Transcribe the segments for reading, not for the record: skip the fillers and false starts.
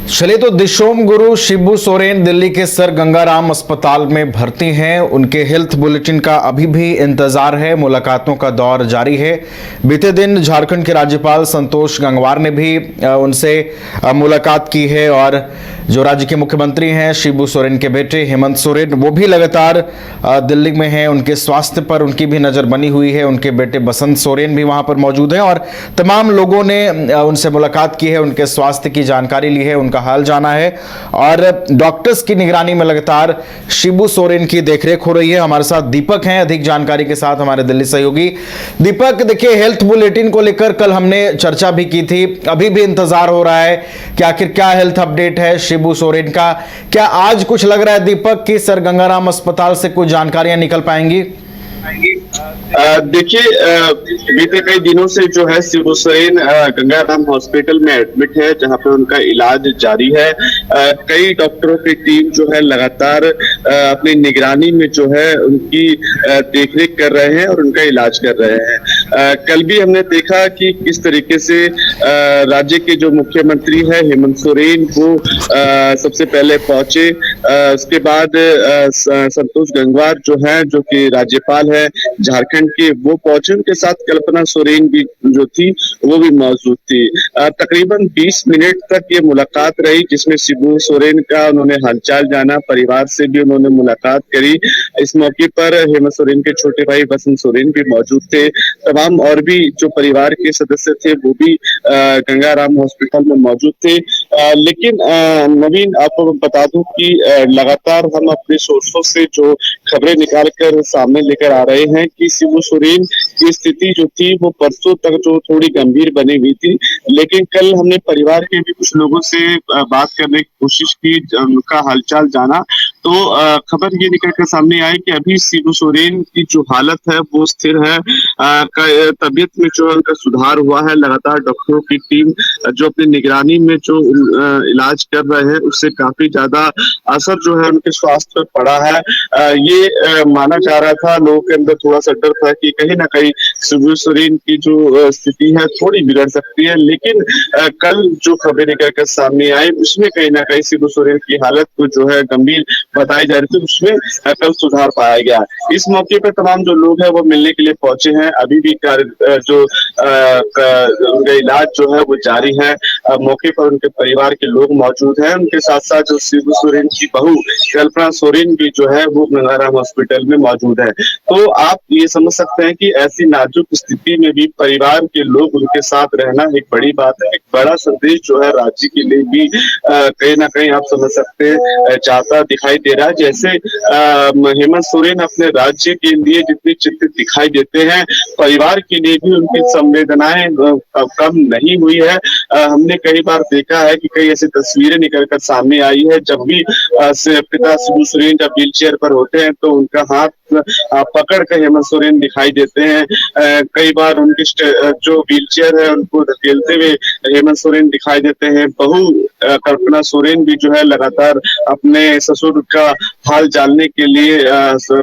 चलिए तो दिशोम गुरु शिबू सोरेन दिल्ली के सर गंगाराम अस्पताल में भर्ती हैं। उनके हेल्थ बुलेटिन का अभी भी इंतजार है। मुलाकातों का दौर जारी है। बीते दिन झारखंड के राज्यपाल संतोष गंगवार ने भी उनसे मुलाकात की है और जो राज्य के मुख्यमंत्री हैं शिबू सोरेन के बेटे हेमंत सोरेन, वो भी लगातार दिल्ली में हैं। उनके स्वास्थ्य पर उनकी भी नजर बनी हुई है। उनके बेटे बसंत सोरेन भी वहां पर मौजूद हैं और तमाम लोगों ने उनसे मुलाकात की है, उनके स्वास्थ्य की जानकारी ली है, उनका हाल जाना है और डॉक्टर्स की निगरानी में लगातार शिबू सोरेन की देखरेख हो रही है। हमारे साथ दीपक हैं अधिक जानकारी के साथ, हमारे दिल्ली सहयोगी। दीपक, देखिए हेल्थ बुलेटिन को लेकर कल हमने चर्चा भी की थी, अभी भी इंतजार हो रहा है कि आखिर क्या हेल्थ अपडेट है शिबू सोरेन का। क्या आज कुछ लग रहा है दीपक कि सर गंगाराम अस्पताल से कुछ जानकारियां निकल पाएंगी? देखिए, बीते कई दिनों से जो है शिबू सोरेन गंगाराम हॉस्पिटल में एडमिट है, जहां पे उनका इलाज जारी है। कई डॉक्टरों की टीम जो है लगातार अपनी निगरानी में जो है उनकी देखरेख कर रहे हैं और उनका इलाज कर रहे हैं। कल भी हमने देखा कि किस तरीके से राज्य के जो मुख्यमंत्री है हेमंत सोरेन वो सबसे पहले पहुंचे। उसके बाद संतोष गंगवार जो है, जो कि राज्यपाल है झारखंड के, वो पहुंचे। उनके साथ कल्पना सोरेन भी जो थी वो भी मौजूद थी। तकरीबन 20 मिनट तक ये मुलाकात रही, जिसमें शिबू सोरेन का उन्होंने हालचाल जाना, परिवार से भी उन्होंने मुलाकात करी। इस मौके पर हेमंत सोरेन के छोटे भाई बसंत सोरेन भी मौजूद थे। तमाम और भी जो परिवार के सदस्य थे वो भी गंगाराम हॉस्पिटल में मौजूद थे। लेकिन नवीन, आपको बता दूं कि लगातार हम अपने सोर्सों से जो खबरें निकाल कर सामने लेकर आ रहे हैं कि शिबू सोरेन की स्थिति जो थी वो परसों तक जो थोड़ी गंभीर बनी हुई थी, लेकिन कल हमने परिवार के भी कुछ लोगों से बात करने की कोशिश की, उनका हालचाल जाना, तो खबर ये निकल कर सामने आई कि अभी शिबू सोरेन की जो हालत है वो स्थिर है। तबीयत में जो उनका सुधार हुआ है। लगातार डॉक्टरों की टीम जो अपनी निगरानी में जो इलाज कर रहे हैं उससे काफी ज्यादा असर जो है उनके स्वास्थ्य पर पड़ा है। ये माना जा रहा था, लोगों के अंदर थोड़ा सा डर था कि कहीं ना कहीं शिबू सोरेन की जो स्थिति है थोड़ी बिगड़ सकती है, लेकिन कल जो खबरें निकल कर सामने आई उसमें कहीं ना कहीं शिबू सोरेन की हालत को जो है गंभीर बताई जा रही थी, उसमें कल सुधार पाया गया। इस मौके पर तमाम जो लोग हैं वो मिलने के लिए पहुंचे हैं। अभी भी जो उनका इलाज जो है वो जारी है। मौके पर उनके परिवार के लोग मौजूद हैं। उनके साथ साथ जो शिबू सोरेन की बहू कल्पना सोरेन भी जो है वो गंगाराम हॉस्पिटल में मौजूद है। तो आप ये समझ सकते हैं कि ऐसी नाजुक स्थिति में भी परिवार के लोग उनके साथ रहना एक बड़ी बात है, एक बड़ा संदेश जो है राज्य के लिए भी कहीं ना कहीं आप समझ सकते हैं जाता दिखाई दे रहा है। जैसे हेमंत सोरेन अपने राज्य के लिए जितनी चिंतित दिखाई देते हैं, परिवार के लिए भी उनकी संवेदनाएं कम नहीं हुई है। हमने कई बार देखा है कि कई ऐसी तस्वीरें निकलकर सामने आई है, जब भी पिता शिबू सोरेन जब व्हील चेयर पर होते हैं तो उनका हाथ पकड़ कर हेमंत सोरेन दिखाई देते हैं। कई बार उनकी जो व्हील चेयर है उनको धकेलते हुए हेमंत सोरेन दिखाई देते हैं। बहू कल्पना सोरेन भी जो है लगातार अपने ससुर का हाल जानने के लिए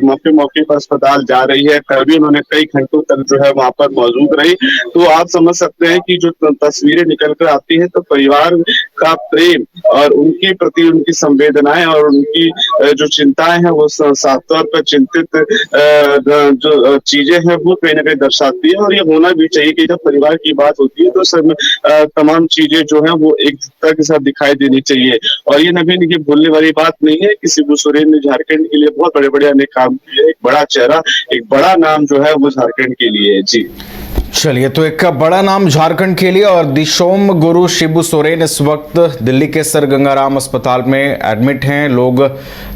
मौके मौके पर अस्पताल जा रही है। कल भी उन्होंने कई घंटों तक जो है वहां पर मौजूद रही। तो आप समझ सकते हैं कि जो तस्वीरें निकल कर आती है तो परिवार का प्रेम और उनके प्रति उनकी संवेदनाएं और उनकी जो चिंताएं हैं वो साफ तौर पर चिंतित जो चीजें हैं वो कहीं ना कहीं दर्शाती है। और ये होना भी चाहिए कि जब परिवार की बात होती है तो सब तमाम चीजें जो है वो एकता के साथ दिखाई देनी चाहिए। और ये नवीन, ये भूलने वाली बात नहीं है कि शिबू सोरेन ने झारखंड के लिए बहुत बड़े बड़े अनेक काम किए। एक बड़ा चेहरा, एक बड़ा नाम जो है वो झारखंड के लिए है। जी चलिए, तो एक बड़ा नाम झारखंड के लिए और दिशोम गुरु शिबू सोरेन इस वक्त दिल्ली के सर गंगाराम अस्पताल में एडमिट हैं। लोग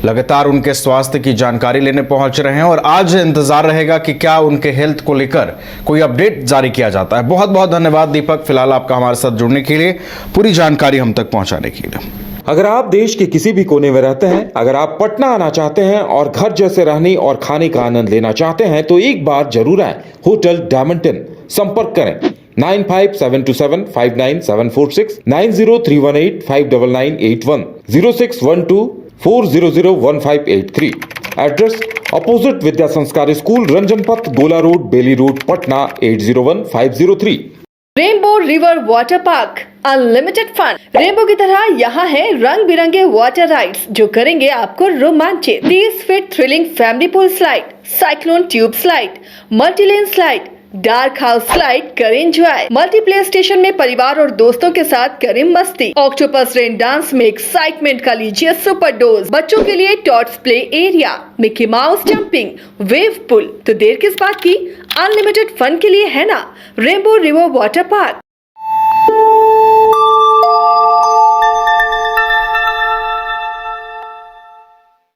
लगातार उनके स्वास्थ्य की जानकारी लेने पहुंच रहे हैं और आज इंतजार रहेगा कि क्या उनके हेल्थ को लेकर कोई अपडेट जारी किया जाता है। बहुत बहुत धन्यवाद दीपक, फिलहाल आपका हमारे साथ जुड़ने के लिए, पूरी जानकारी हम तक पहुंचाने के लिए। अगर आप देश के किसी भी कोने में रहते हैं, अगर आप पटना आना चाहते हैं और घर जैसे रहने और खाने का आनंद लेना चाहते हैं तो एक बार जरूर आए होटल डायमंटन। संपर्क करें 9572759746, 9031859981, 0612400153। एड्रेस अपोजिट विद्या संस्कार school, Ranjan Path, Gola road, Bailey road, Patna 801503। Rainbow river water park unlimited fun. Rainbow की तरह यहाँ है रंग बिरंगे वाटर राइड्स जो करेंगे आपको रोमांचित। 30 feet thrilling family pool slide, cyclone tube slide, multilane slide, dark house slide करें एंजॉय। मल्टीप्लेयर स्टेशन में परिवार और दोस्तों के साथ करें मस्ती। ऑक्टोपस रेन डांस में एक्साइटमेंट का लीजिए सुपर डोज। बच्चों के लिए tots play area, Mickey Mouse jumping, wave pool. तो देर किस बात की, अनलिमिटेड फन के लिए है ना रेनबो रिवर वाटर पार्क।